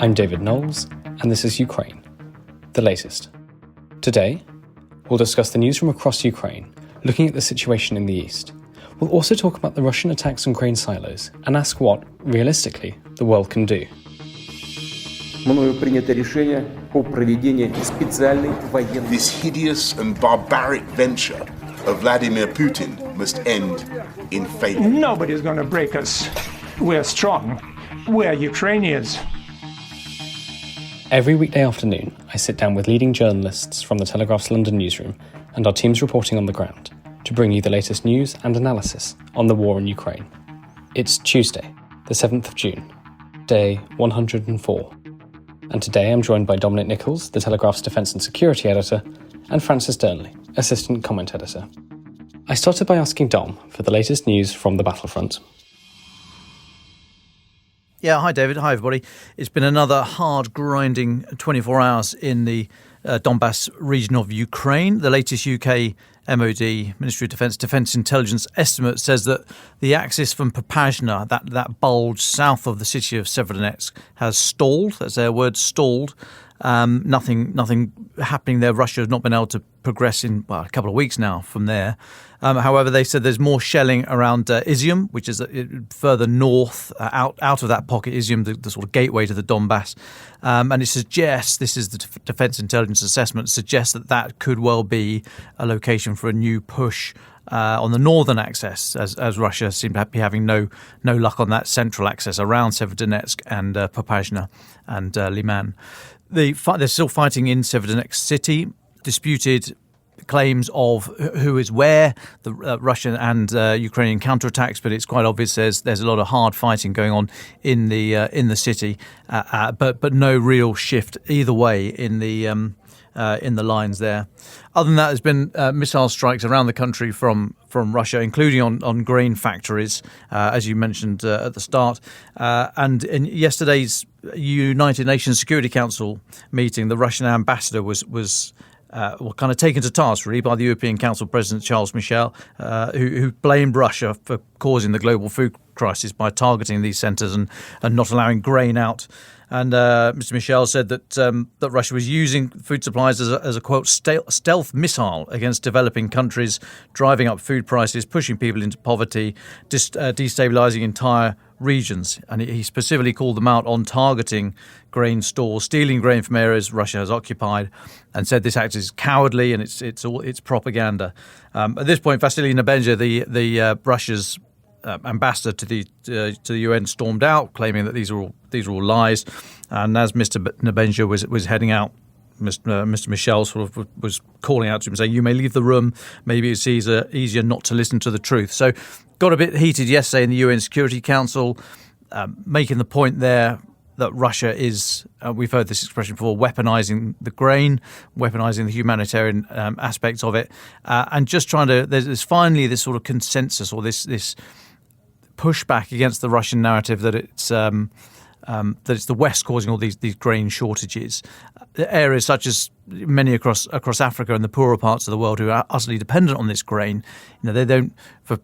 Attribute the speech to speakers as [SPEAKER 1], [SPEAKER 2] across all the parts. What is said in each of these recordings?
[SPEAKER 1] I'm David Knowles, and this is Ukraine, the latest. Today, we'll discuss the news from across Ukraine, looking at the situation in the east. We'll also talk about the Russian attacks on grain silos and ask what, realistically, the world can do.
[SPEAKER 2] This hideous and barbaric venture of Vladimir Putin must end in failure.
[SPEAKER 3] Nobody's going to break us. We're strong. We're Ukrainians.
[SPEAKER 1] Every weekday afternoon, I sit down with leading journalists from the Telegraph's London newsroom and our teams reporting on the ground to bring you the latest news and analysis on the war in Ukraine. It's Tuesday, the 7th of June, day 104. And today I'm joined by Dominic Nicholls, the Telegraph's Defence and Security Editor, and Francis Dearnley, Assistant Comment Editor. I started by asking Dom for the latest news from the battlefront.
[SPEAKER 4] Yeah, hi David, hi everybody. It's been another hard grinding 24 hours in the Donbass region of Ukraine. The latest UK MOD, Ministry of Defence Intelligence estimate says that the axis from Popasna, that bulge south of the city of Severodonetsk, has stalled. That's their word, stalled. Nothing happening there. Russia has not been able to progress in a couple of weeks now from there. However, they said there's more shelling around Izium, which is further north, out of that pocket. Izium, the sort of gateway to the Donbass. And it suggests, this is the Defence Intelligence assessment, suggests that could well be a location for a new push on the northern axis, as Russia seemed to be having no luck on that central axis around Severodonetsk and Popasna and Liman. They're still fighting in Severodonetsk city. Disputed claims of who is where, the Russian and Ukrainian counterattacks, but it's quite obvious there's a lot of hard fighting going on in the city, but no real shift either way in the lines there. Other than that, there's been missile strikes around the country from Russia, including on grain factories, as you mentioned at the start. And in yesterday's United Nations Security Council meeting, the Russian ambassador was kind of taken to task, really, by the European Council President Charles Michel, who blamed Russia for causing the global food crisis by targeting these centres and not allowing grain out. And Mr. Michel said that Russia was using food supplies as a quote stealth missile against developing countries, driving up food prices, pushing people into poverty, destabilising entire regions. And he specifically called them out on targeting grain stores, stealing grain from areas Russia has occupied, and said this act is cowardly and it's propaganda. At this point, Vasily Nebensia, the Russia's ambassador to the UN, stormed out, claiming that these are all lies. And as Mr. Nebensia was heading out, Mr. Michel sort of was calling out to him, saying, "You may leave the room. Maybe it's easier not to listen to the truth." So, got a bit heated yesterday in the UN Security Council, making the point there that Russia is, we've heard this expression before, weaponising the grain, weaponising the humanitarian aspects of it, and just trying to. There's finally this sort of consensus or this pushback against the Russian narrative that it's the West causing all these grain shortages. Areas such as many across Africa and the poorer parts of the world who are utterly dependent on this grain, they don't, for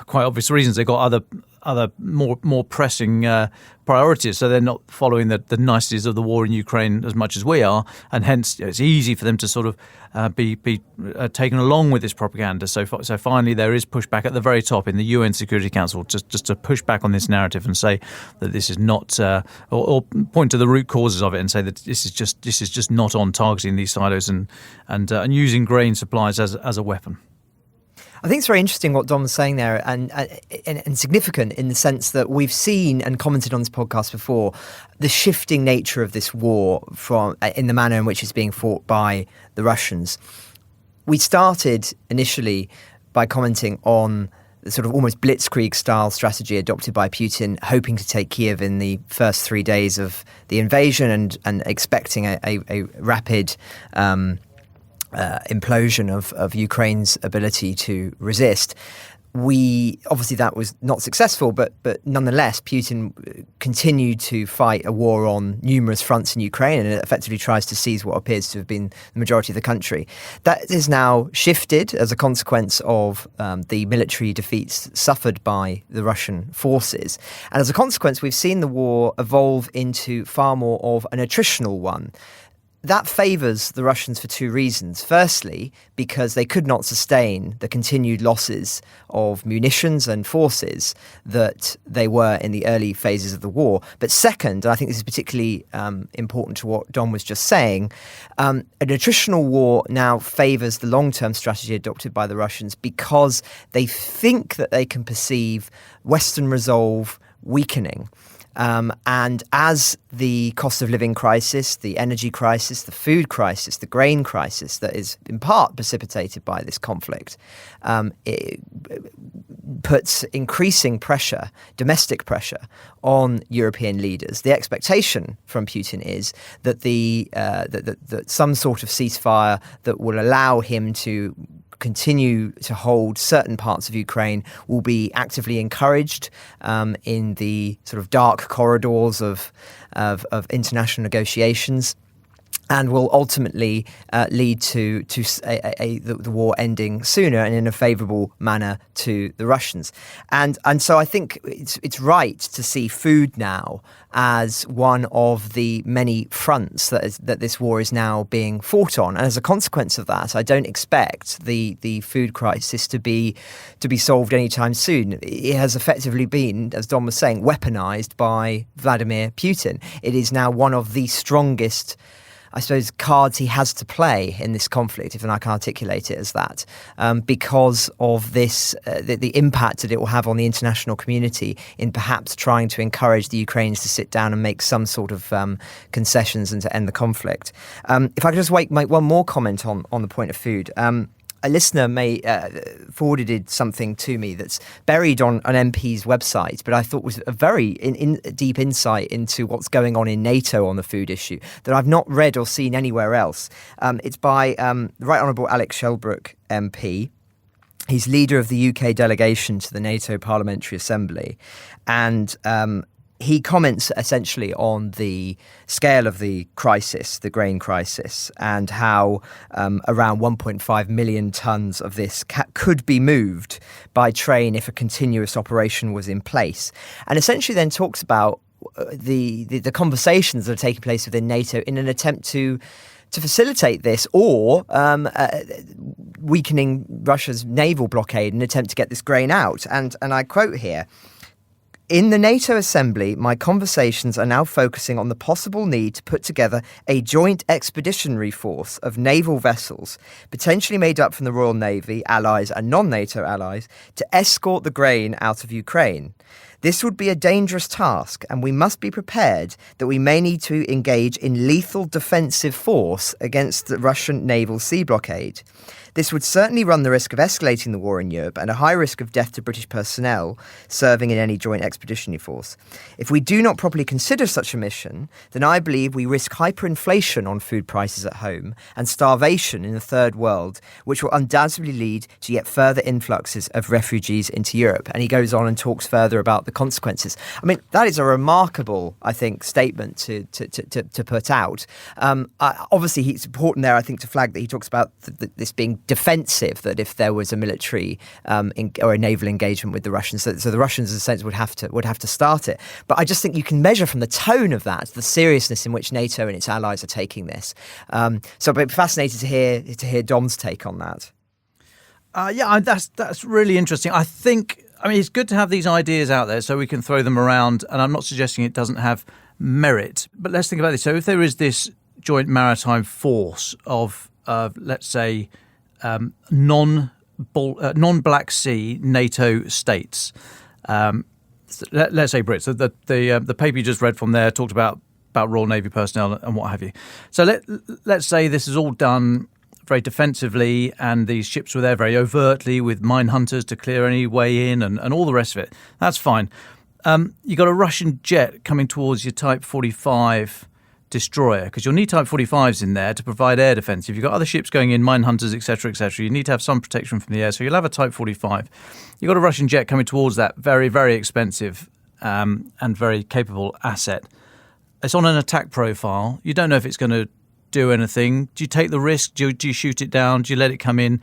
[SPEAKER 4] quite obvious reasons, they've got other more pressing priorities, so they're not following the niceties of the war in Ukraine as much as we are, and hence it's easy for them to sort of be taken along with this propaganda. So finally there is pushback at the very top in the UN Security Council just to push back on this narrative and say that this is not, or point to the root causes of it and say that this is just not on targeting these silos and using grain supplies as a weapon.
[SPEAKER 5] I think it's very interesting what Dom's saying there and significant in the sense that we've seen and commented on this podcast before the shifting nature of this war in the manner in which it's being fought by the Russians. We started initially by commenting on the sort of almost blitzkrieg-style strategy adopted by Putin, hoping to take Kiev in the first 3 days of the invasion and expecting a rapid implosion of Ukraine's ability to resist. obviously that was not successful, but nonetheless, Putin continued to fight a war on numerous fronts in Ukraine and effectively tries to seize what appears to have been the majority of the country. That is now shifted as a consequence of the military defeats suffered by the Russian forces. And as a consequence, we've seen the war evolve into far more of an attritional one. That favours the Russians for two reasons. Firstly, because they could not sustain the continued losses of munitions and forces that they were in the early phases of the war. But second, and I think this is particularly important to what Dom was just saying, an attritional war now favours the long-term strategy adopted by the Russians because they think that they can perceive Western resolve weakening. And as the cost of living crisis, the energy crisis, the food crisis, the grain crisis that is in part precipitated by this conflict, it puts increasing pressure, domestic pressure, on European leaders. The expectation from Putin is that that some sort of ceasefire that will allow him to continue to hold certain parts of Ukraine will be actively encouraged in the sort of dark corridors of international negotiations, and will ultimately lead to the war ending sooner and in a favourable manner to the Russians. And so I think it's right to see food now as one of the many fronts that this war is now being fought on. And as a consequence of that, I don't expect the food crisis to be solved anytime soon. It has effectively been, as Don was saying, weaponised by Vladimir Putin. It is now one of the strongest, I suppose, cards he has to play in this conflict, if I can articulate it as that, because of this, the impact that it will have on the international community in perhaps trying to encourage the Ukrainians to sit down and make some sort of concessions and to end the conflict. If I could just make one more comment on the point of food. A listener forwarded something to me that's buried on an MP's website, but I thought was a very deep insight into what's going on in NATO on the food issue that I've not read or seen anywhere else. It's by the Right Honourable Alex Shelbrooke MP. He's leader of the UK delegation to the NATO Parliamentary Assembly, and he comments essentially on the scale of the crisis, the grain crisis, and how around 1.5 million tonnes of this could be moved by train if a continuous operation was in place. And essentially then talks about the conversations that are taking place within NATO in an attempt to facilitate this, or weakening Russia's naval blockade in an attempt to get this grain out. And I quote here: "In the NATO Assembly, my conversations are now focusing on the possible need to put together a joint expeditionary force of naval vessels, potentially made up from the Royal Navy, allies and non-NATO allies, to escort the grain out of Ukraine. This would be a dangerous task, and we must be prepared that we may need to engage in lethal defensive force against the Russian naval sea blockade. This would certainly run the risk of escalating the war in Europe and a high risk of death to British personnel serving in any joint expeditionary force. If we do not properly consider such a mission, then I believe we risk hyperinflation on food prices at home and starvation in the third world, which will undoubtedly lead to yet further influxes of refugees into Europe." And he goes on and talks further about the consequences. I mean, that is a remarkable, I think, statement to put out. Obviously, it's important there, I think, to flag that he talks about this being defensive, that if there was a military or a naval engagement with the Russians, so the Russians, in a sense, would have to start it. But I just think you can measure from the tone of that the seriousness in which NATO and its allies are taking this. So I'd be fascinated to hear Dom's take on that.
[SPEAKER 4] That's really interesting. I mean, it's good to have these ideas out there so we can throw them around, and I'm not suggesting it doesn't have merit. But let's think about this. So if there is this joint maritime force of let's say, non-Black Sea NATO states, let's say Brits. So the paper you just read from there talked about Royal Navy personnel and what have you. So let's say this is all done very defensively, and these ships were there very overtly with mine hunters to clear any way in and all the rest of it. That's fine. You got a Russian jet coming towards your Type 45 destroyer, because you'll need Type 45s in there to provide air defence. If you've got other ships going in, mine hunters, etc., you need to have some protection from the air. So you'll have a Type 45. You've got a Russian jet coming towards that, very, very expensive and very capable asset. It's on an attack profile. You don't know if it's going to do anything. Do you take the risk? Do you shoot it down? Do you let it come in?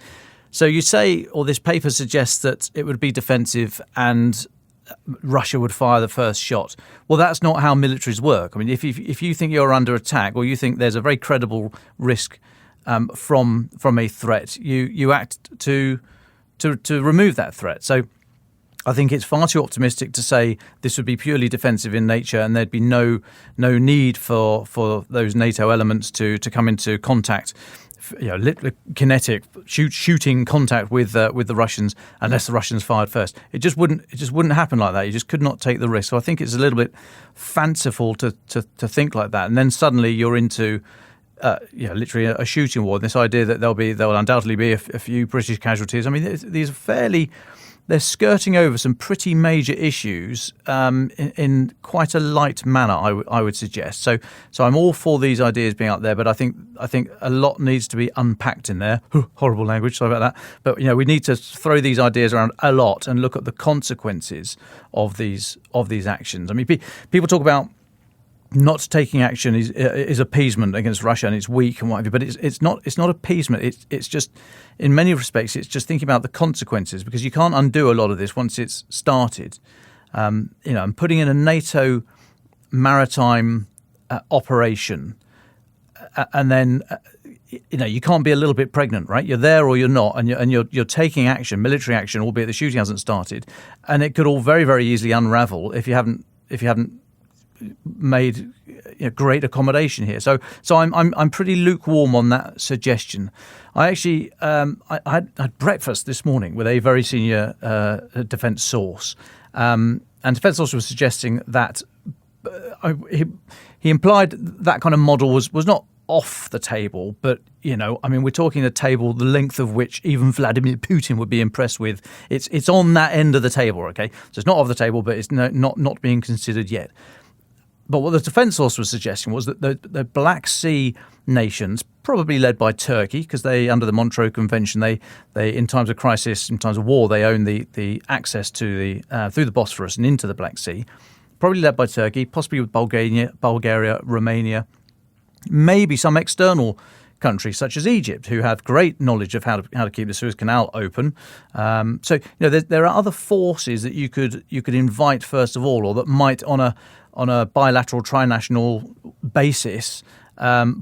[SPEAKER 4] So you say, or this paper suggests that it would be defensive and Russia would fire the first shot. Well, that's not how militaries work. I mean, if you think you're under attack, or you think there's a very credible risk from a threat, you act to remove that threat. So I think it's far too optimistic to say this would be purely defensive in nature, and there'd be no need for those NATO elements to come into contact, kinetic shooting contact with the Russians, unless the Russians fired first. It just wouldn't happen like that. You just could not take the risk. So I think it's a little bit fanciful to think like that, and then suddenly you're into literally a shooting war. This idea that there'll undoubtedly be a few British casualties. I mean, these are they're skirting over some pretty major issues in quite a light manner, I would suggest. So I'm all for these ideas being out there, but I think a lot needs to be unpacked in there. Horrible language, sorry about that. But we need to throw these ideas around a lot and look at the consequences of these actions. I mean, people talk about not taking action is appeasement against Russia, and it's weak and what have you. But it's not appeasement. It's just, in many respects, it's just thinking about the consequences, because you can't undo a lot of this once it's started. And putting in a NATO maritime operation, and then you can't be a little bit pregnant, right? You're there or you're not, and you're taking action, military action, albeit the shooting hasn't started, and it could all very, very easily unravel if you haven't made great accommodation here. So I'm pretty lukewarm on that suggestion. I actually I had breakfast this morning with a very senior defence source, and defence source was suggesting that he implied that kind of model was not off the table, but we're talking a table the length of which even Vladimir Putin would be impressed with. It's on that end of the table, okay? So it's not off the table, but it's not being considered yet. But what the defence source was suggesting was that the Black Sea nations, probably led by Turkey, because they, under the Montreux Convention, they in times of crisis, in times of war, they own the access to through the Bosphorus and into the Black Sea. Probably led by Turkey, possibly with Bulgaria, Romania, maybe some external countries such as Egypt, who have great knowledge of how to keep the Suez Canal open. There are other forces that you could invite first of all, or that might on a bilateral trinational basis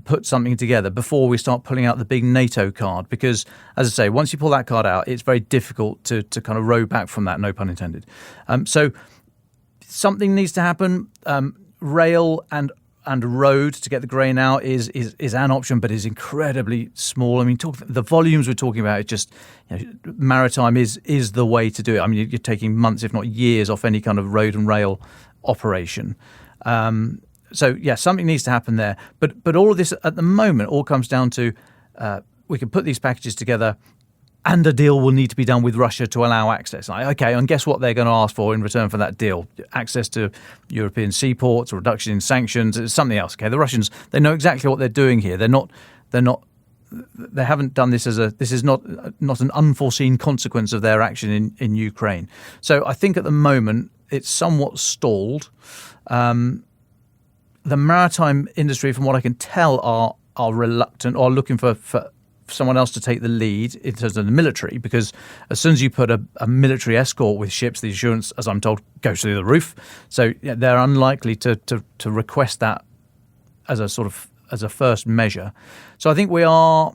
[SPEAKER 4] put something together before we start pulling out the big NATO card. Because, as I say, once you pull that card out, it's very difficult to kind of row back from that, no pun intended. So something needs to happen. Rail and road to get the grain out is an option, but is incredibly small. I mean, the volumes we're talking about, it's just maritime is the way to do it. I mean, you're taking months, if not years, off any kind of road and rail operation. Something needs to happen there. But all of this at the moment all comes down to we can put these packages together, and a deal will need to be done with Russia to allow access. Okay, and guess what they're going to ask for in return for that deal? Access to European seaports, a reduction in sanctions, it's something else. Okay, the Russians, they know exactly what they're doing here. They haven't done this this is not an unforeseen consequence of their action in Ukraine. So I think at the moment it's somewhat stalled. The maritime industry, from what I can tell, are reluctant or looking for someone else to take the lead in terms of the military, because as soon as you put a military escort with ships, the assurance, as I'm told, goes through the roof. So they're unlikely to request that as a first measure. So I think we're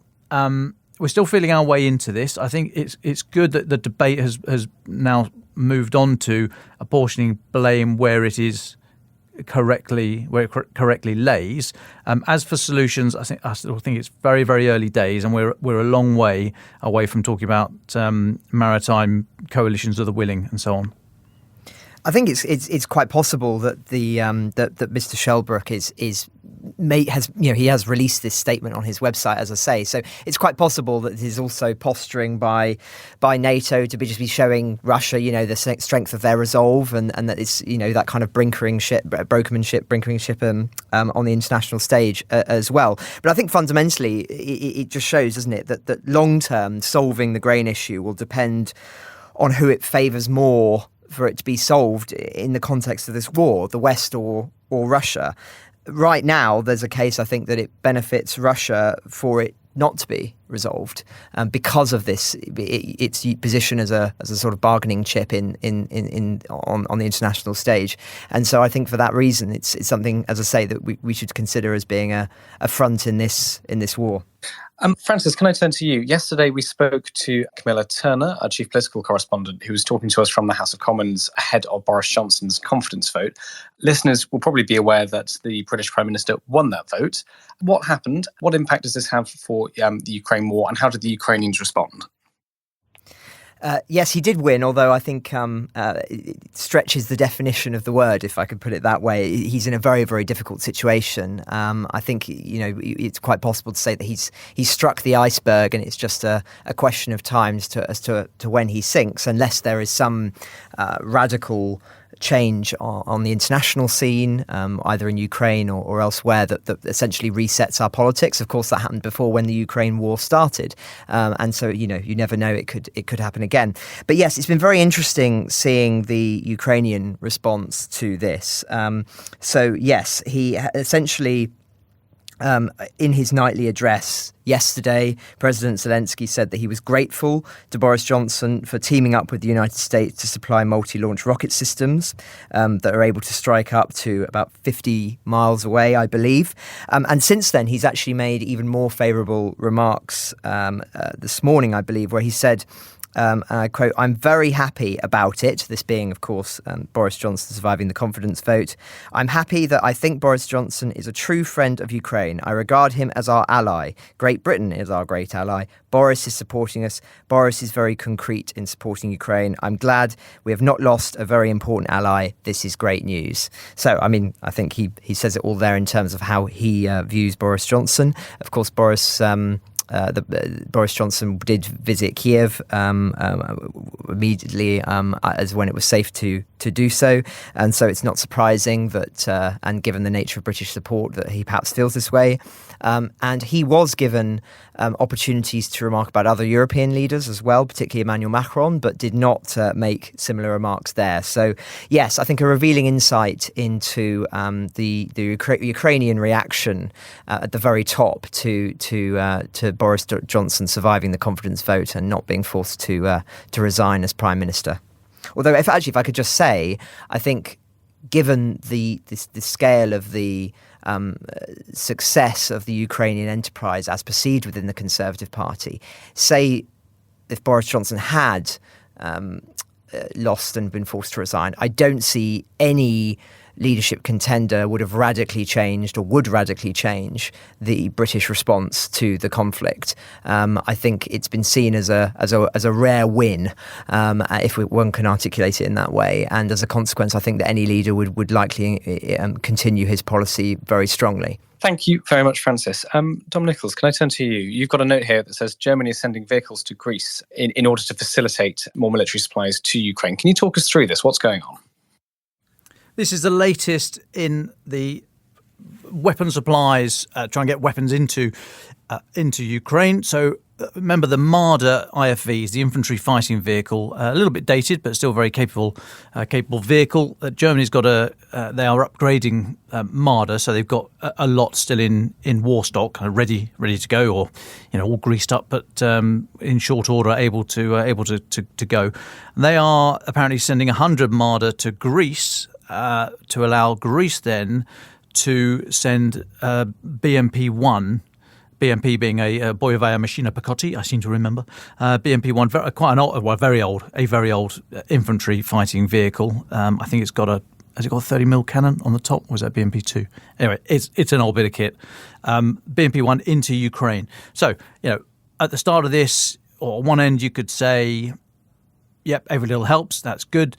[SPEAKER 4] still feeling our way into this. I think it's good that the debate has now moved on to apportioning blame where it correctly lays. As for solutions, I still think it's very, very early days, and we're a long way away from talking about maritime coalitions of the willing and so on.
[SPEAKER 5] I think it's quite possible that that Mr. Shelbrooke is he has released this statement on his website, as I say. So it's quite possible that he's also posturing by NATO to just be showing Russia, the strength of their resolve, and that it's that kind of brinkmanship on the international stage as well. But I think fundamentally it just shows, doesn't it, that long term solving the grain issue will depend on who it favours more for it to be solved in the context of this war, the West or Russia. Right now, there's a case, I think, that it benefits Russia for it not to be resolved because of its position as a sort of bargaining chip on the international stage. And so I think for that reason, it's something, as I say, that we should consider as being a front in this war.
[SPEAKER 1] Francis, can I turn to you? Yesterday, we spoke to Camilla Turner, our chief political correspondent, who was talking to us from the House of Commons ahead of Boris Johnson's confidence vote. Listeners will probably be aware that the British Prime Minister won that vote. What happened? What impact does this have for the Ukraine war, and how did the Ukrainians respond?
[SPEAKER 5] Yes, he did win, although I think it stretches the definition of the word, if I could put it that way. He's in a very, very difficult situation. I think it's quite possible to say that he's struck the iceberg, and it's just a question of time as to when he sinks, unless there is some radical change on the international scene, either in Ukraine or elsewhere, that essentially resets our politics. Of course, that happened before when the Ukraine war started, and so you never know, it could happen again. But yes, it's been very interesting seeing the Ukrainian response to this. So yes, he essentially, in his nightly address yesterday, President Zelensky said that he was grateful to Boris Johnson for teaming up with the United States to supply multi-launch rocket systems that are able to strike up to about 50 miles away, I believe. And since then, he's actually made even more favourable remarks this morning, I believe, where he said, and I quote, "I'm very happy about it," this being, of course, Boris Johnson surviving the confidence vote. "I'm happy that I think Boris Johnson is a true friend of Ukraine. I regard him as our ally. Great Britain is our great ally. Boris is supporting us. Boris is very concrete in supporting Ukraine. I'm glad we have not lost a very important ally. This is great news." So, I think he says it all there in terms of how he views Boris Johnson. Of course, Boris Johnson did visit Kiev immediately as when it was safe to do so, and so it's not surprising that, and given the nature of British support, that he perhaps feels this way. And he was given opportunities to remark about other European leaders as well, particularly Emmanuel Macron, but did not make similar remarks there. So yes, I think a revealing insight into the Ukrainian reaction at the very top to Boris Johnson surviving the confidence vote and not being forced to resign as Prime Minister. Although, if I could just say, I think given the scale of the success of the Ukrainian enterprise as perceived within the Conservative Party, say if Boris Johnson had lost and been forced to resign, I don't see any leadership contender would radically change the British response to the conflict. I think it's been seen as a rare win, if one can articulate it in that way. And as a consequence, I think that any leader would likely continue his policy very strongly.
[SPEAKER 1] Thank you very much, Francis. Dom Nicholls, can I turn to you? You've got a note here that says Germany is sending vehicles to Greece in order to facilitate more military supplies to Ukraine. Can you talk us through this? What's going on?
[SPEAKER 4] This is the latest in the weapon supplies, trying to get weapons into Ukraine. So remember the Marder IFVs, the infantry fighting vehicle, a little bit dated but still very capable vehicle. Germany's got they are upgrading Marder, so they've got a lot still in war stock, kind of ready to go, or all greased up, but in short order able to go. And they are apparently sending 100 Marder to Greece. To allow Greece then to send BMP-1, BMP being a Boyovaya Machina Picotti, I seem to remember. BMP-1, a very old infantry fighting vehicle. I think has it got a 30mm cannon on the top, or was that BMP-2? Anyway, it's an old bit of kit. BMP-1 into Ukraine. So, at the start of this, or one end you could say, yep, every little helps, that's good.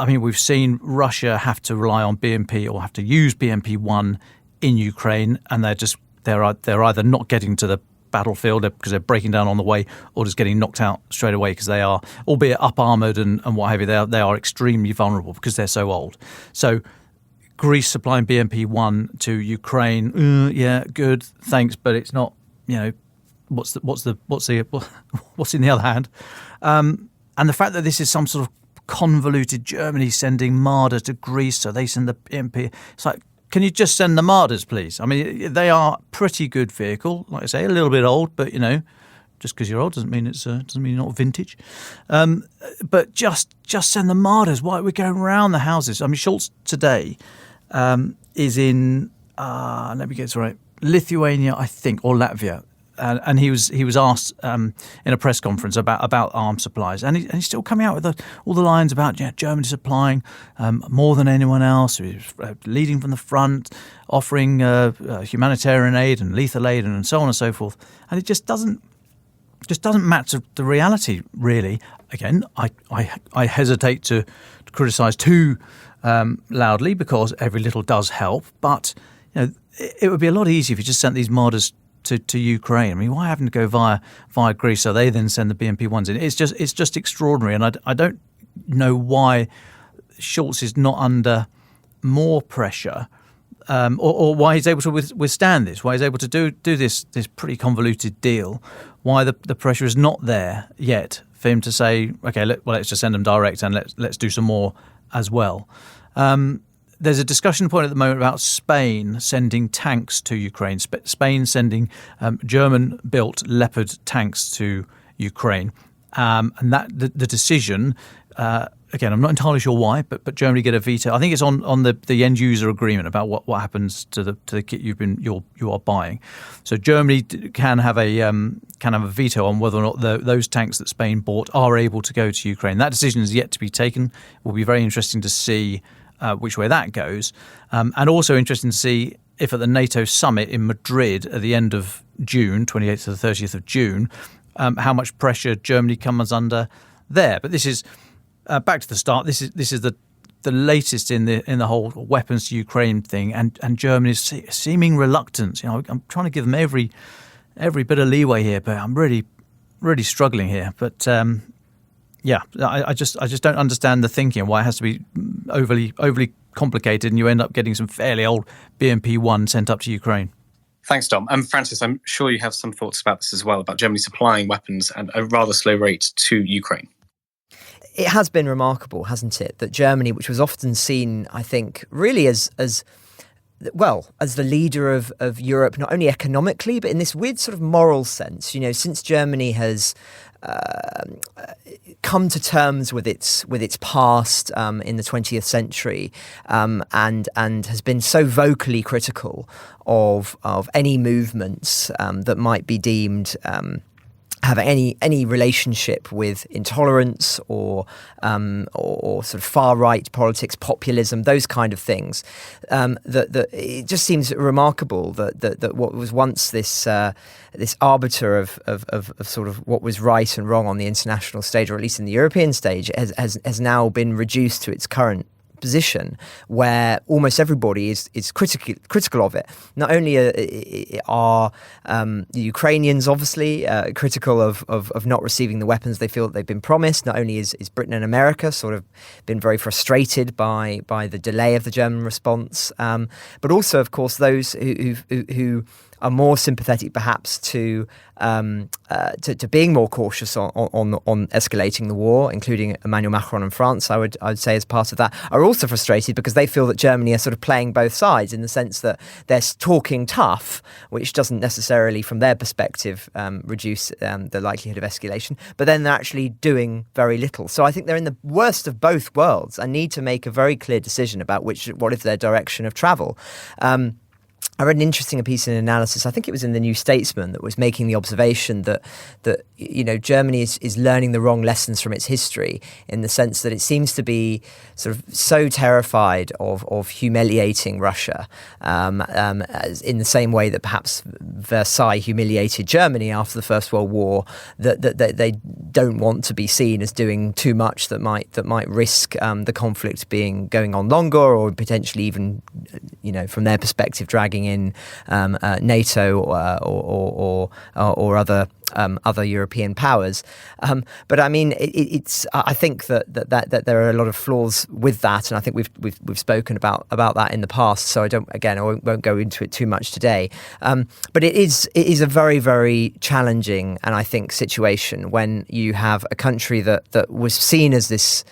[SPEAKER 4] We've seen Russia have to rely on BMP or have to use BMP-1 in Ukraine, and they're either not getting to the battlefield because they're breaking down on the way, or just getting knocked out straight away because they are, albeit up armoured and what have you, they are extremely vulnerable because they're so old. So Greece supplying BMP-1 to Ukraine, yeah, good, thanks, but it's not, what's in the other hand, and the fact that this is some sort of convoluted Germany sending Marder to Greece, so they send the BMP. It's like, can you just send the Marders, please? I mean, they are pretty good vehicle, like I say, a little bit old, but just because you're old doesn't mean you're not vintage. But just send the Marders. Why are we going around the houses? I mean, Scholz today is in let me get this right, Lithuania, I think, or Latvia. And he was asked in a press conference about arms supplies, and he's still coming out with all the lines about Germany supplying more than anyone else, leading from the front, offering humanitarian aid and lethal aid and so on and so forth, and it just doesn't match the reality, really. Again, I hesitate to criticise too loudly because every little does help, but it would be a lot easier if you just sent these Marders to Ukraine. I mean, why having to go via Greece? So they then send the BMP-1s in. It's just extraordinary, and I don't know why Scholz is not under more pressure, or why he's able to withstand this. Why he's able to do this pretty convoluted deal. Why the pressure is not there yet for him to say, okay, let's just send them direct and let's do some more as well. There's a discussion point at the moment about Spain sending tanks to Ukraine. Spain sending German-built Leopard tanks to Ukraine, and that the decision. Again, I'm not entirely sure why, but Germany get a veto. I think it's on the end user agreement about what happens to the kit you are buying. So Germany can have a veto on whether or not those tanks that Spain bought are able to go to Ukraine. That decision is yet to be taken. It will be very interesting to see which way that goes, and also interesting to see if at the NATO summit in Madrid at the end of June, 28th to the 30th of June, how much pressure Germany comes under there. But this is back to the start. This is the latest in the whole weapons to Ukraine thing, and Germany's seeming reluctance. I'm trying to give them every bit of leeway here, but I'm really struggling here. But yeah, I just don't understand the thinking, why it has to be overly complicated, and you end up getting some fairly old BMP-1 sent up to Ukraine.
[SPEAKER 1] Thanks, Dom. Francis, I'm sure you have some thoughts about this as well, about Germany supplying weapons at a rather slow rate to Ukraine.
[SPEAKER 5] It has been remarkable, hasn't it, that Germany, which was often seen, I think, really as the leader of Europe, not only economically, but in this weird sort of moral sense. Since Germany has come to terms with its past in the 20th century, and has been so vocally critical of any movements that might be deemed have any relationship with intolerance or sort of far right politics, populism, those kind of things. That it just seems remarkable that what was once this arbiter of sort of what was right and wrong on the international stage, or at least in the European stage, has now been reduced to its current position, where almost everybody is critical of it. Not only are the Ukrainians obviously critical of not receiving the weapons they feel that they've been promised. Not only is Britain and America sort of been very frustrated by the delay of the German response, but also, of course, those who are more sympathetic, perhaps, to being more cautious on escalating the war, including Emmanuel Macron and France, I would say, as part of that, are also frustrated because they feel that Germany are sort of playing both sides, in the sense that they're talking tough, which doesn't necessarily, from their perspective, reduce the likelihood of escalation, but then they're actually doing very little. So I think they're in the worst of both worlds and need to make a very clear decision about what is their direction of travel. I read an interesting piece in analysis, I think it was in the New Statesman, that was making the observation that Germany is learning the wrong lessons from its history, in the sense that it seems to be sort of so terrified of humiliating Russia, as in the same way that perhaps Versailles humiliated Germany after the First World War, that they don't want to be seen as doing too much that might risk the conflict going on longer, or potentially even, from their perspective, dragging in NATO or other European powers. But I mean, I think that there are a lot of flaws with that, and I think we've spoken about that in the past. So I won't go into it too much today. But it is a very, very challenging, and I think, situation when you have a country that was seen as this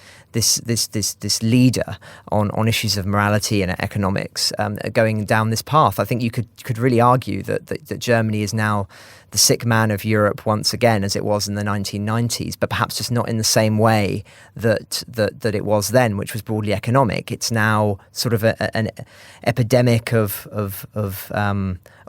[SPEAKER 5] leader on issues of morality and economics, going down this path. I think you could really argue that Germany is now the sick man of Europe once again, as it was in the 1990s, but perhaps just not in the same way that it was then, which was broadly economic. It's now sort of an epidemic of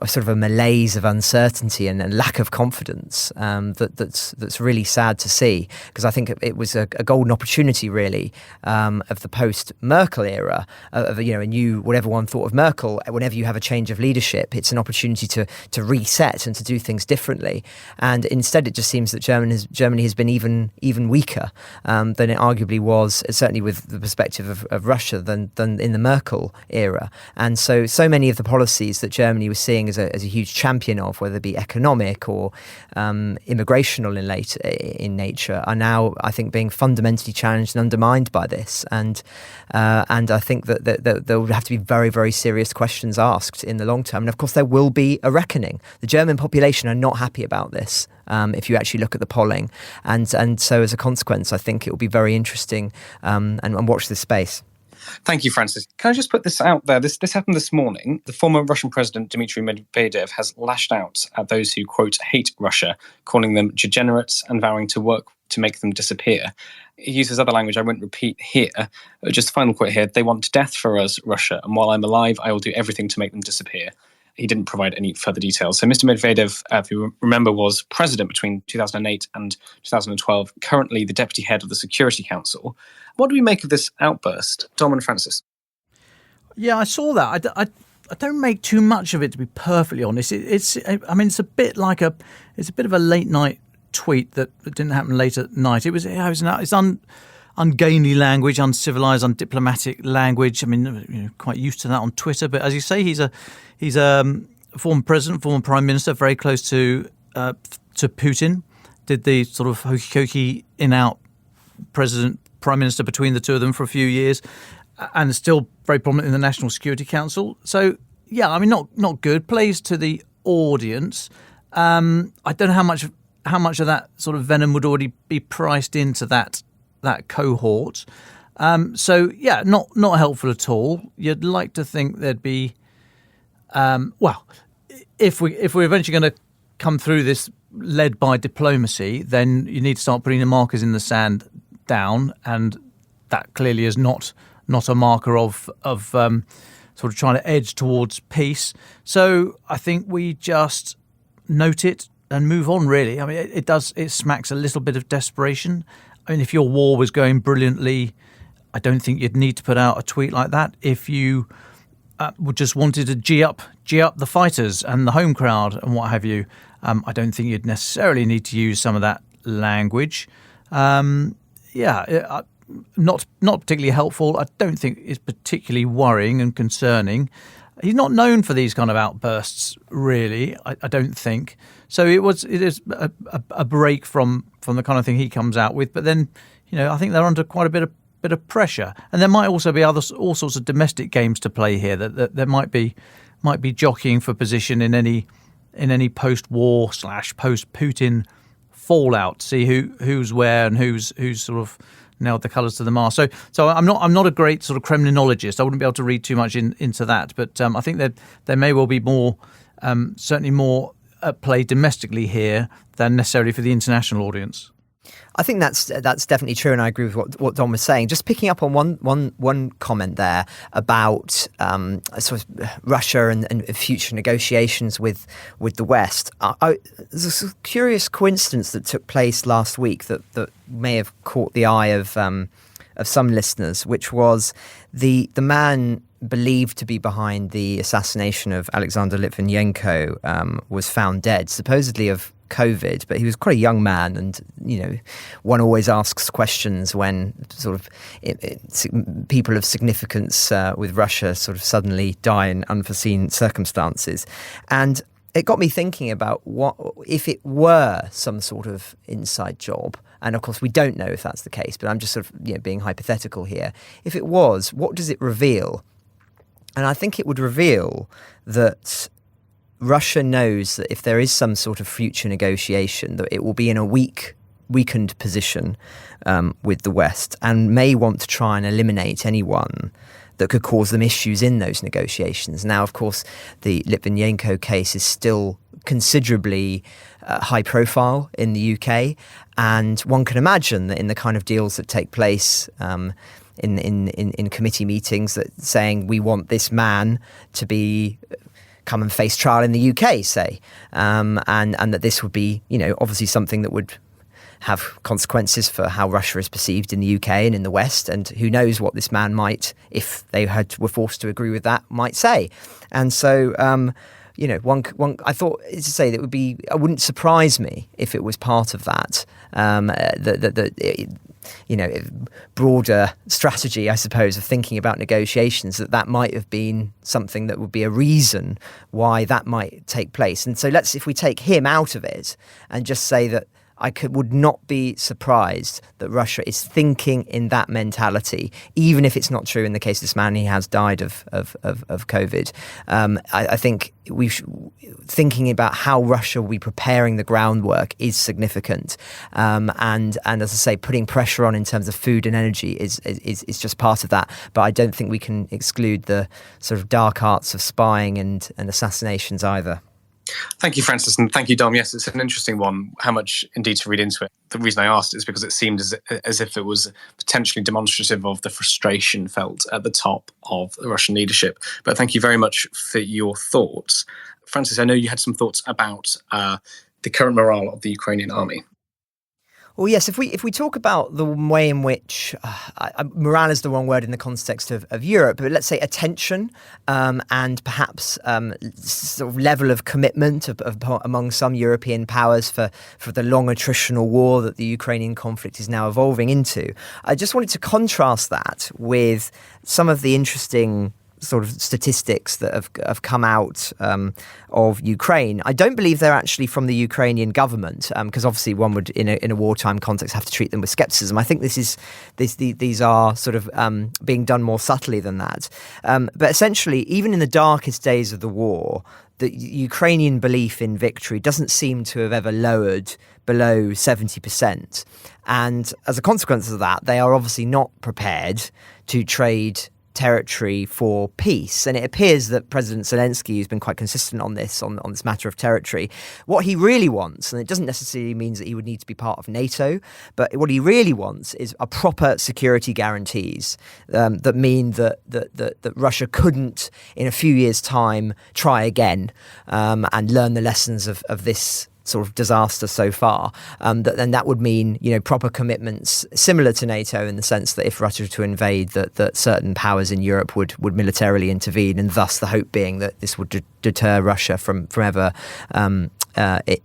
[SPEAKER 5] sort of a malaise of uncertainty and lack of confidence that's really sad to see, because I think it was a golden opportunity really of the post-Merkel era of a new, whatever one thought of Merkel. Whenever you have a change of leadership, it's an opportunity to reset and to do things differently. And instead, it just seems that Germany has been even weaker than it arguably was, certainly with the perspective of Russia, than in the Merkel era. And so many of the policies that Germany was seeing as a huge champion of, whether it be economic or immigrational in nature, are now, I think, being fundamentally challenged and undermined by this. And I think that there would have to be very, very serious questions asked in the long term. And of course, there will be a reckoning. The German population are not happy about this. If you actually look at the polling, and so as a consequence, I think it will be very interesting and watch this space.
[SPEAKER 6] Thank you, Francis. Can I just put this out there? This happened this morning. The former Russian President Dmitry Medvedev has lashed out at those who, quote, hate Russia, calling them degenerates and vowing to work to make them disappear. He uses other language I won't repeat here. Just a final quote here. They want death for us, Russia, and while I'm alive, I will do everything to make them disappear. He didn't provide any further details. So Mr. Medvedev, if you remember, was president between 2008 and 2012, currently the deputy head of the Security Council. What do we make of this outburst? Dom and Francis.
[SPEAKER 4] Yeah, I saw that. I don't make too much of it, to be perfectly honest. It's a bit of a late night tweet that didn't happen late at night. It's ungainly language, uncivilized, undiplomatic language. I mean, quite used to that on Twitter. But as you say, he's a former president, former prime minister, very close to Putin. Did the sort of hokey in-out prime minister between the two of them for a few years, and still very prominent in the National Security Council. So yeah, I mean, not good. Plays to the audience. I don't know how much of that sort of venom would already be priced into that cohort. So yeah, not helpful at all. You'd like to think there'd be, if we're eventually going to come through this led by diplomacy, then you need to start putting the markers in the sand down, and that clearly is not a marker of sort of trying to edge towards peace. So I think we just note it and move on, really. I mean, it smacks a little bit of desperation. I mean, if your war was going brilliantly, I don't think you'd need to put out a tweet like that. If you just wanted to gee up the fighters and the home crowd and what have you, I don't think you'd necessarily need to use some of that language. Not particularly helpful. I don't think it's particularly worrying and concerning. He's not known for these kind of outbursts, really. I don't think so. It is a break from the kind of thing he comes out with. But then, I think they're under quite a bit of pressure, and there might also be all sorts of domestic games to play here. That there might be jockeying for position in any post-war / post-Putin fallout. See who's where and who's sort of nailed the colours to the mast. So I'm not a great sort of Kremlinologist. I wouldn't be able to read too much into that. But I think that there may well be more, certainly more at play domestically here than necessarily for the international audience.
[SPEAKER 5] I think that's definitely true, and I agree with what Dom was saying. Just picking up on one comment there about sort of Russia and future negotiations with the West. There's a curious coincidence that took place last week that may have caught the eye of some listeners, which was the man believed to be behind the assassination of Alexander Litvinenko was found dead, supposedly of COVID, but he was quite a young man, and one always asks questions when sort of people of significance with Russia sort of suddenly die in unforeseen circumstances. And it got me thinking about what if it were some sort of inside job. And of course, we don't know if that's the case, but I'm just sort of being hypothetical here. If it was, what does it reveal? And I think it would reveal that Russia knows that if there is some sort of future negotiation, that it will be in a weakened position with the West, and may want to try and eliminate anyone that could cause them issues in those negotiations. Now, of course, the Litvinenko case is still considerably high profile in the UK, and one can imagine that in the kind of deals that take place in committee meetings, that saying we want this man to come and face trial in the UK, say, and that this would be, obviously something that would have consequences for how Russia is perceived in the UK and in the West, and who knows what this man might, if they were forced to agree with that, might say. And so, one I thought to say that it wouldn't surprise me if it was part of that, broader strategy, I suppose, of thinking about negotiations, that might have been something that would be a reason why that might take place. And so if we take him out of it and just say that would not be surprised that Russia is thinking in that mentality, even if it's not true in the case of this man, he has died of COVID. I think thinking about how Russia will be preparing the groundwork is significant. And as I say, putting pressure on in terms of food and energy is just part of that. But I don't think we can exclude the sort of dark arts of spying and assassinations either.
[SPEAKER 6] Thank you, Francis, and thank you, Dom. Yes, it's an interesting one, how much indeed to read into it. The reason I asked is because it seemed as if it was potentially demonstrative of the frustration felt at the top of the Russian leadership. But thank you very much for your thoughts. Francis, I know you had some thoughts about the current morale of the Ukrainian army.
[SPEAKER 5] Well, yes, if we talk about the way in which morale is the wrong word in the context of Europe, but let's say attention and perhaps sort of level of commitment among some European powers for the long attritional war that the Ukrainian conflict is now evolving into, I just wanted to contrast that with some of the interesting sort of statistics that have come out of Ukraine. I don't believe they're actually from the Ukrainian government, because obviously one would, in a wartime context, have to treat them with skepticism. I think these are sort of being done more subtly than that. But essentially, even in the darkest days of the war, the Ukrainian belief in victory doesn't seem to have ever lowered below 70%. And as a consequence of that, they are obviously not prepared to trade territory for peace. And it appears that President Zelensky has been quite consistent on this matter of territory. What he really wants, and it doesn't necessarily mean that he would need to be part of NATO, but what he really wants is a proper security guarantees that mean that Russia couldn't, in a few years' time, try again and learn the lessons of this sort of disaster so far, then that would mean, proper commitments similar to NATO, in the sense that if Russia were to invade, that certain powers in Europe would militarily intervene, and thus the hope being that this would deter Russia from ever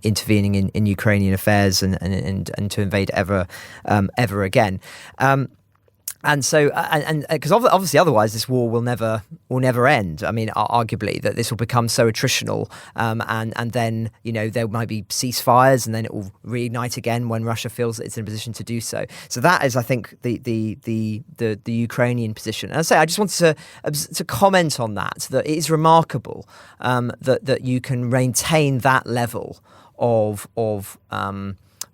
[SPEAKER 5] intervening in Ukrainian affairs and to invade ever again. And so, and because obviously, otherwise, this war will never end. I mean, arguably, that this will become so attritional, and then there might be ceasefires, and then it will reignite again when Russia feels that it's in a position to do so. So that is, I think, the Ukrainian position. And I say, I just wanted to comment on that it is remarkable that you can maintain that level of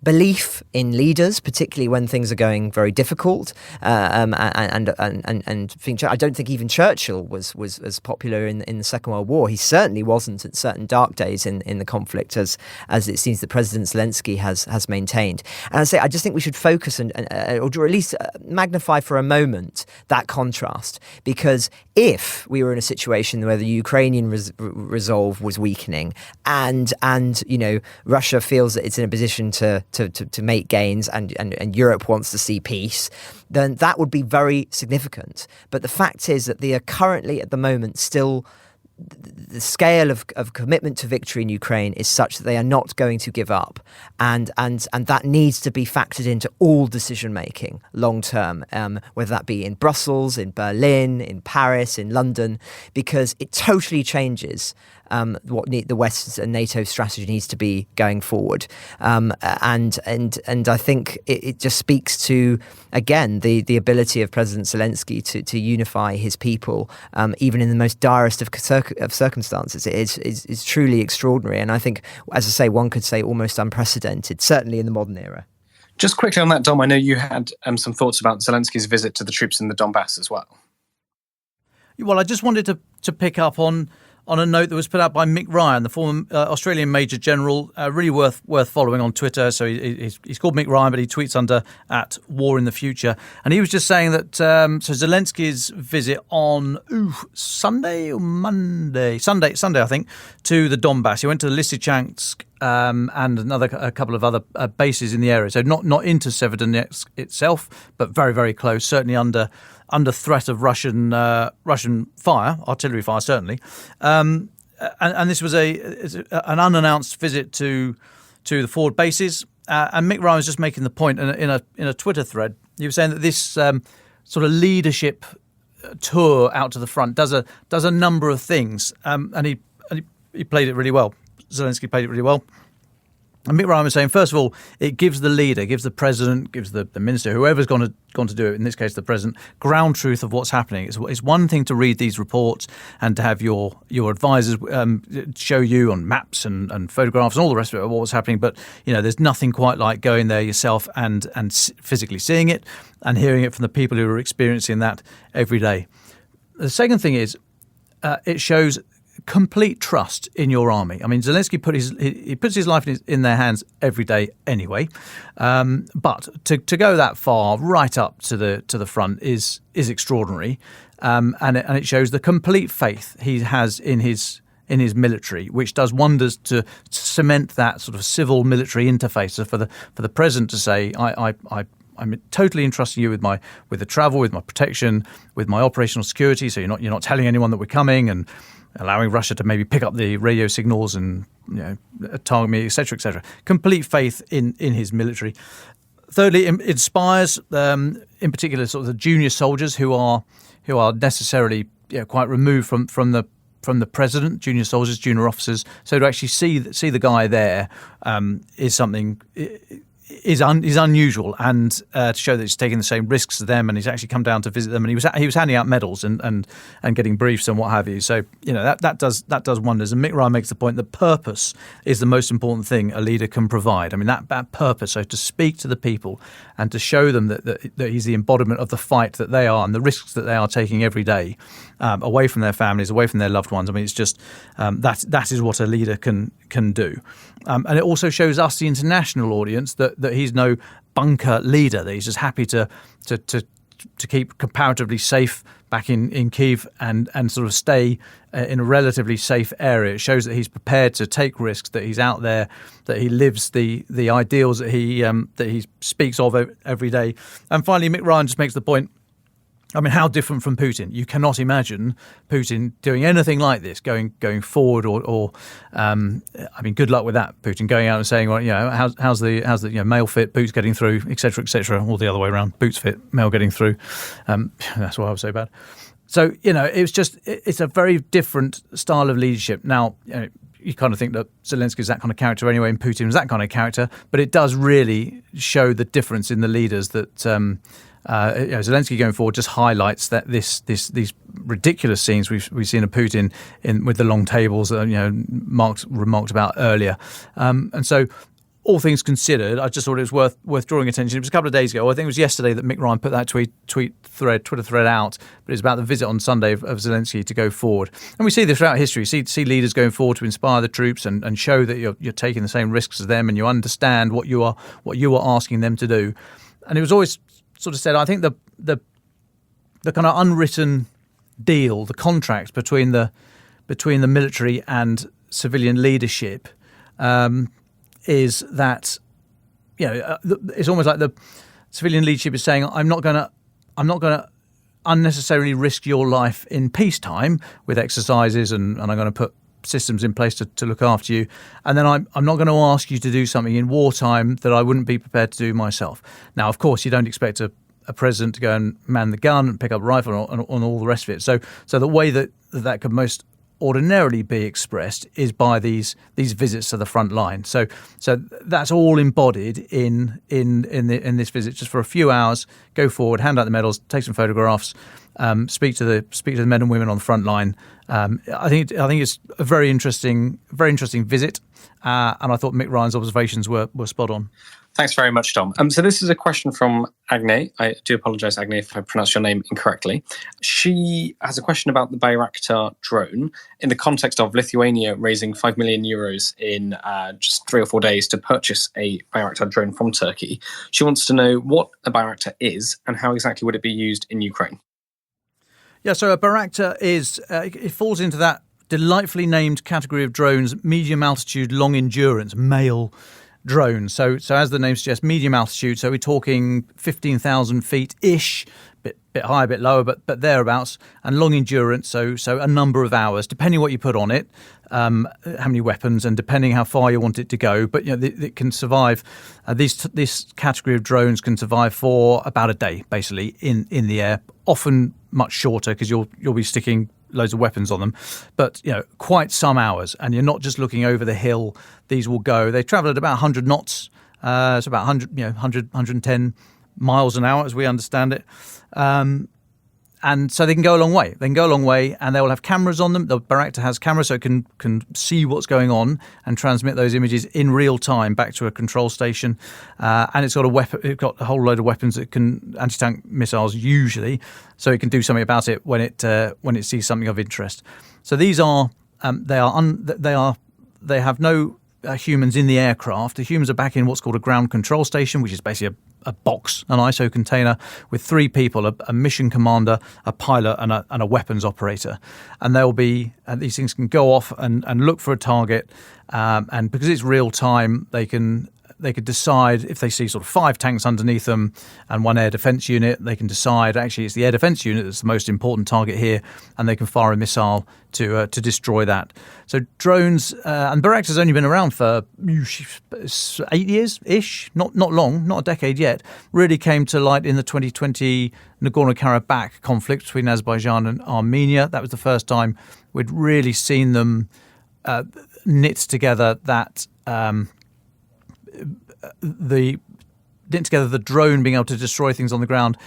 [SPEAKER 5] belief in leaders, particularly when things are going very difficult, and I don't think even Churchill was as popular in the Second World War. He certainly wasn't at certain dark days in the conflict, as it seems that President Zelensky has maintained. And I just think we should focus or at least magnify for a moment that contrast, because if we were in a situation where the Ukrainian resolve was weakening, and Russia feels that it's in a position to to make gains, and Europe wants to see peace, then that would be very significant. But the fact is that they are currently, at the moment, still the scale of commitment to victory in Ukraine is such that they are not going to give up, and that needs to be factored into all decision making long term, whether that be in Brussels, in Berlin, in Paris, in London, because it totally changes what the West's and NATO strategy needs to be going forward, and I think it just speaks to, again, the ability of President Zelensky to unify his people, even in the most direst of circumstances. It is truly extraordinary, and I think, as I say, one could say almost unprecedented, certainly in the modern era.
[SPEAKER 6] Just quickly on that, Dom, I know you had some thoughts about Zelensky's visit to the troops in the Donbass as well.
[SPEAKER 4] Well, I just wanted to pick up on a note that was put out by Mick Ryan, the former Australian Major General, really worth following on Twitter. So he's called Mick Ryan, but he tweets under @WarInTheFuture. And he was just saying that so Zelensky's visit on Sunday, I think, to the Donbass. He went to Lysychansk and a couple of other bases in the area. So not into Severodonetsk itself, but very, very close, certainly under threat of Russian fire, artillery fire, certainly. And this was an unannounced visit to the forward bases. And Mick Ryan was just making the point in a Twitter thread. He was saying that this sort of leadership tour out to the front does a number of things, and he played it really well. Zelensky played it really well. And Mick Ryan was saying, first of all, it gives the leader, gives the president, gives the minister, whoever's gone to do it, in this case the president, ground truth of what's happening. It's one thing to read these reports and to have your advisors show you on maps and photographs and all the rest of it, what was happening. But there's nothing quite like going there yourself and physically seeing it and hearing it from the people who are experiencing that every day. The second thing is it shows complete trust in your army. I mean, Zelensky puts his life in their hands every day anyway, but to go that far right up to the front is extraordinary, and it shows the complete faith he has in his military, which does wonders to cement that sort of civil military interface. So for the president to say, I'm totally entrusting you with the travel, with my protection, with my operational security. So you're not telling anyone that we're coming, and allowing Russia to maybe pick up the radio signals and target me, etc., etc. Complete faith in his military. Thirdly, it inspires, in particular, sort of the junior soldiers who are necessarily quite removed from the president. Junior soldiers, junior officers. So to actually see the guy there is something. Is unusual, and to show that he's taking the same risks as them, and he's actually come down to visit them, and he was handing out medals and getting briefs and what have you. So that does wonders. And Mick Ryan makes the point that purpose is the most important thing a leader can provide. I mean that purpose, so to speak to the people and to show them that he's the embodiment of the fight that they are and the risks that they are taking every day, away from their families, away from their loved ones. I mean, it's just that is what a leader can do. And it also shows us, the international audience, that he's no bunker leader, that he's just happy to keep comparatively safe back in Kyiv and sort of stay in a relatively safe area. It shows that he's prepared to take risks, that he's out there, that he lives the ideals that he speaks of every day. And finally, Mick Ryan just makes the point, I mean, how different from Putin? You cannot imagine Putin doing anything like this, going forward, or I mean, good luck with that. Putin going out and saying, well, how's the mail fit, boots getting through, etc., or the other way around, boots fit, mail getting through. That's why I was so bad. So it's a very different style of leadership. Now, you kind of think that Zelensky is that kind of character anyway, and Putin was that kind of character, but it does really show the difference in the leaders that. Zelensky going forward just highlights that these ridiculous scenes we've seen of Putin with the long tables that Mark remarked about earlier, and so all things considered, I just thought it was worth drawing attention. It was a couple of days ago, I think it was yesterday, that Mick Ryan put that Twitter thread out, but it's about the visit on Sunday of Zelensky to go forward. And we see this throughout history. See leaders going forward to inspire the troops and show that you're taking the same risks as them and you understand what you are asking them to do. And it was always sort of said, I think the kind of unwritten deal, the contract between the military and civilian leadership is that it's almost like the civilian leadership is saying, I'm not going to unnecessarily risk your life in peacetime with exercises, and I'm going to put systems in place to look after you, and then I'm not going to ask you to do something in wartime that I wouldn't be prepared to do myself. Now, of course, you don't expect a president to go and man the gun and pick up a rifle and all the rest of it. So the way that could most ordinarily be expressed is by these visits to the front line. So that's all embodied in this visit. Just for a few hours, go forward, hand out the medals, take some photographs, speak to the men and women on the front line. I think it's a very interesting visit, and I thought Mick Ryan's observations were spot on.
[SPEAKER 6] Thanks very much, Dom. So this is a question from Agne. I do apologise, Agne, if I pronounced your name incorrectly. She has a question about the Bayraktar drone in the context of Lithuania raising 5 million euros in just 3 or 4 days to purchase a Bayraktar drone from Turkey. She wants to know what a Bayraktar is and how exactly would it be used in Ukraine.
[SPEAKER 4] Yeah, so a Bayraktar it falls into that delightfully named category of drones, medium altitude, long endurance, male drones. So as the name suggests, medium altitude. So we're talking 15,000 feet-ish, bit higher, a bit lower, but thereabouts. And long endurance, so a number of hours, depending what you put on it, how many weapons, and depending how far you want it to go. But it can survive. This category of drones can survive for about a day, basically, in the air. Often much shorter because you'll be sticking loads of weapons on them, but quite some hours, and you're not just looking over the hill. These will go. They travel at about 100 knots, so about 110 miles an hour, as we understand it. And so they can go a long way. And they will have cameras on them. The Bayraktar has cameras, so it can see what's going on and transmit those images in real time back to a control station. And it's got it's got a whole load of weapons that can anti-tank missiles usually, so it can do something about it when it sees something of interest. So these are they have no humans in the aircraft. The humans are back in what's called a ground control station, which is basically a box, an ISO container with 3 people, a mission commander, a pilot, and a weapons operator. And they'll be these things can go off and look for a target, and because it's real time, they could decide if they see sort of 5 tanks underneath them and 1 air defence unit. They can decide actually it's the air defence unit that's the most important target here, and they can fire a missile to destroy that. So drones, and Bayraktar's only been around for 8 years-ish, not long, not a decade yet. Really came to light in the 2020 Nagorno-Karabakh conflict between Azerbaijan and Armenia. That was the first time we'd really seen them knit together the drone being able to destroy things on the ground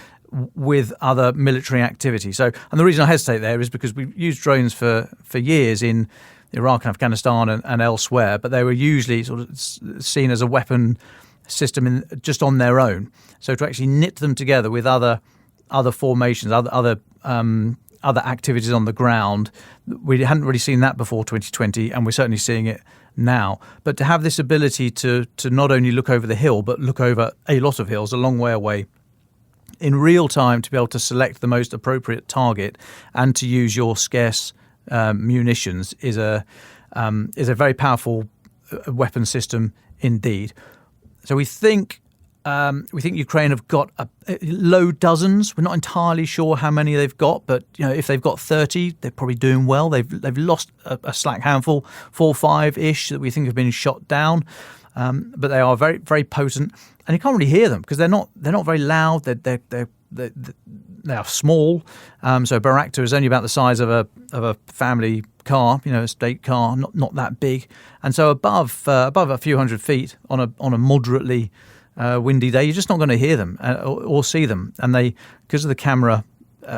[SPEAKER 4] with other military activity. So, and the reason I hesitate there is because we've used drones for years in Iraq and Afghanistan and elsewhere, but they were usually sort of seen as a weapon system just on their own. So to actually knit them together with other formations, other activities on the ground, we hadn't really seen that before 2020, and we're certainly seeing it now. But to have this ability to not only look over the hill, but look over a lot of hills a long way away in real time, to be able to select the most appropriate target and to use your scarce munitions is a very powerful weapon system indeed. So we think Ukraine have got low dozens. We're not entirely sure how many they've got, but if they've got 30, they're probably doing well. They've lost a slack handful, 4 or 5-ish that we think have been shot down, but they are very, very potent, and you can't really hear them because they're not very loud. They are small. So Bayraktar is only about the size of a family car, a state car, not that big, and so above a few hundred feet on a moderately windy day, you're just not going to hear them or see them. And they, because of the camera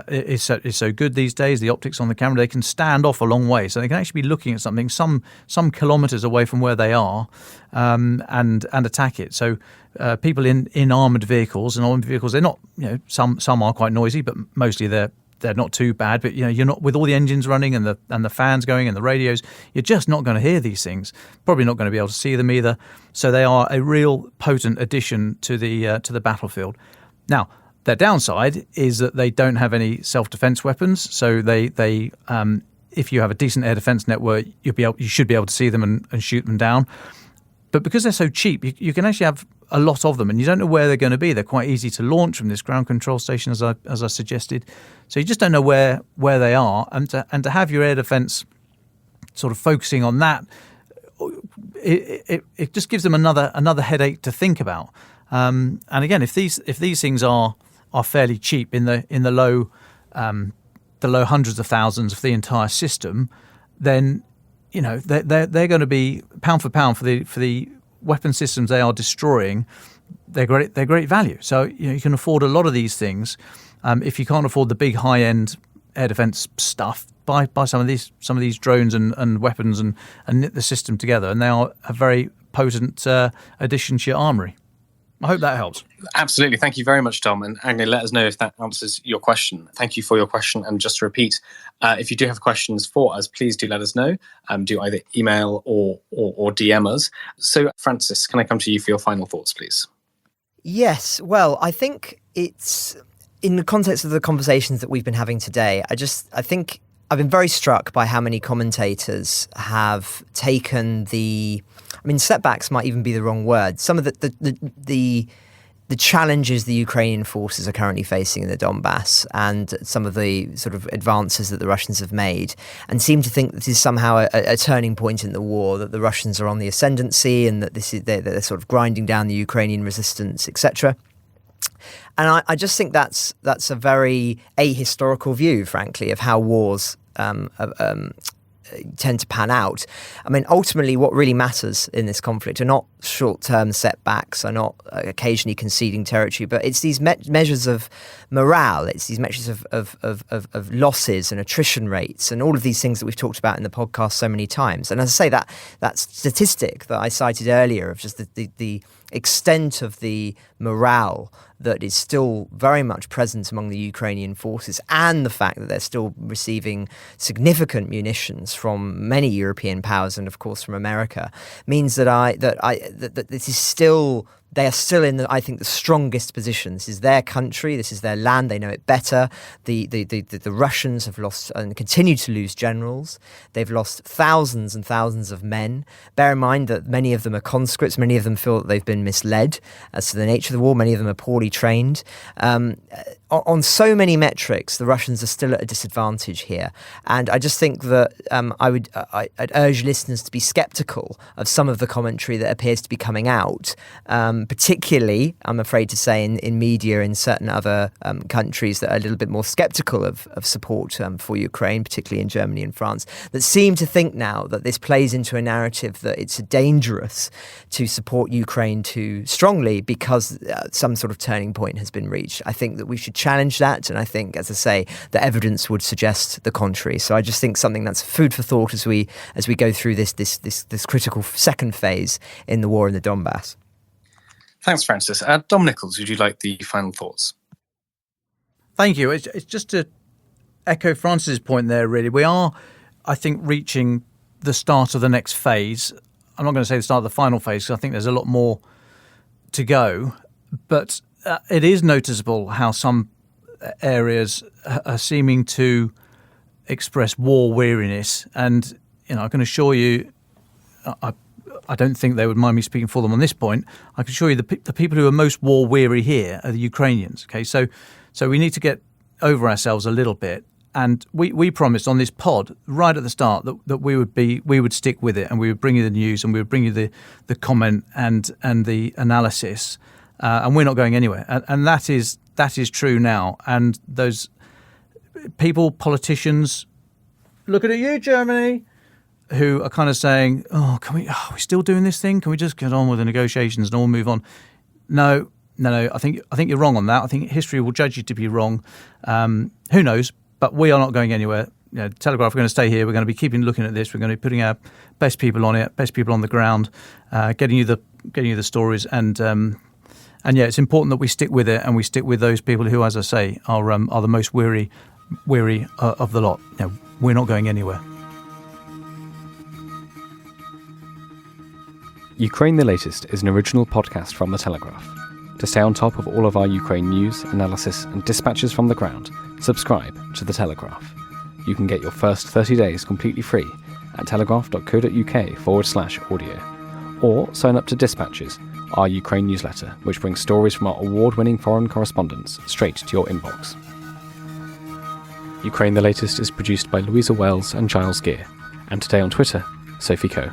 [SPEAKER 4] is so good these days, the optics on the camera, they can stand off a long way, so they can actually be looking at something some kilometres away from where they are, and attack it. So people in armoured vehicles, they're not, some are quite noisy, but mostly they're not too bad. But you're not, with all the engines running and the fans going and the radios, you're just not going to hear these things. Probably not going to be able to see them either. So they are a real potent addition to the battlefield. Now, their downside is that they don't have any self-defense weapons. So they if you have a decent air defense network, you should be able to see them and shoot them down. But because they're so cheap, you can actually have a lot of them, and you don't know where they're going to be. They're quite easy to launch from this ground control station, as I suggested. So you just don't know where they are, and to have your air defence sort of focusing on that, it just gives them another headache to think about. And again, if these things are fairly cheap in the low hundreds of thousands of the entire system, then they're going to be pound for pound for the weapon systems they are destroying. They're great value. So you can afford a lot of these things. If you can't afford the big high end air defence stuff, buy some of these drones and weapons and knit the system together, and they are a very potent addition to your armoury. I hope that helps.
[SPEAKER 6] Absolutely. Thank you very much, Dom. And Agni, let us know if that answers your question. Thank you for your question. And just to repeat, if you do have questions for us, please do let us know. Do either email or DM us. So, Francis, can I come to you for your final thoughts, please?
[SPEAKER 5] Yes. Well, I think it's in the context of the conversations that we've been having today. I think I've been very struck by how many commentators have taken setbacks might even be the wrong word. Some of the challenges the Ukrainian forces are currently facing in the Donbass and some of the sort of advances that the Russians have made, and seem to think this is somehow a turning point in the war, that the Russians are on the ascendancy and that they're sort of grinding down the Ukrainian resistance, etc. And I just think that's a very ahistorical view, frankly, of how wars tend to pan out. I mean, ultimately, what really matters in this conflict are not short-term setbacks, are not occasionally conceding territory, but it's these measures of morale, it's these measures of losses and attrition rates and all of these things that we've talked about in the podcast so many times. And as I say, that statistic that I cited earlier of just the extent of the morale that is still very much present among the Ukrainian forces, and the fact that they're still receiving significant munitions from many European powers and of course from America, means that this is still, they are still in I think the strongest position. This is their country, this is their land, they know it better. The Russians have lost and continue to lose generals. They've lost thousands and thousands of men. Bear in mind that many of them are conscripts, many of them feel that they've been misled as to the nature of the war, many of them are poorly trained. On so many metrics, the Russians are still at a disadvantage here. And I just think that I'd urge listeners to be sceptical of some of the commentary that appears to be coming out, particularly, I'm afraid to say, in media in certain other countries that are a little bit more sceptical of support for Ukraine, particularly in Germany and France, that seem to think now that this plays into a narrative that it's dangerous to support Ukraine too strongly because some sort of turning point has been reached. I think that we should challenge that, and I think, as I say, the evidence would suggest the contrary. So I just think something that's food for thought as we go through this critical second phase in the war in the Donbass.
[SPEAKER 6] Thanks, Francis. Dom Nicholls, would you like the final thoughts?
[SPEAKER 4] Thank you. It's just to echo Francis's point there, really. We are, I think, reaching the start of the next phase. I'm not going to say the start of the final phase because I think there's a lot more to go, but it is noticeable how some areas are seeming to express war weariness, and I can assure you, I don't think they would mind me speaking for them on this point. I can assure you the people who are most war weary here are the Ukrainians. Okay, so we need to get over ourselves a little bit, and we promised on this pod right at the start that we would stick with it, and we would bring you the news, and we would bring you the comment and the analysis. And we're not going anywhere. And that is true now. And those people, politicians, looking at you, Germany, who are kind of saying, are we still doing this thing? Can we just get on with the negotiations and all move on? No. I think you're wrong on that. I think history will judge you to be wrong. Who knows? But we are not going anywhere. Telegraph, we're going to stay here. We're going to be looking at this. We're going to be putting our best people on it, best people on the ground, getting you the stories. And yeah, it's important that we stick with it, and we stick with those people who, as I say, are the most weary of the lot. We're not going anywhere.
[SPEAKER 1] Ukraine the Latest is an original podcast from The Telegraph. To stay on top of all of our Ukraine news, analysis and dispatches from the ground, subscribe to The Telegraph. You can get your first 30 days completely free at telegraph.co.uk/audio, or sign up to dispatches our Ukraine newsletter, which brings stories from our award-winning foreign correspondents straight to your inbox. Ukraine the Latest is produced by Louisa Wells and Giles Gear, and today on Twitter, Sophie Coe.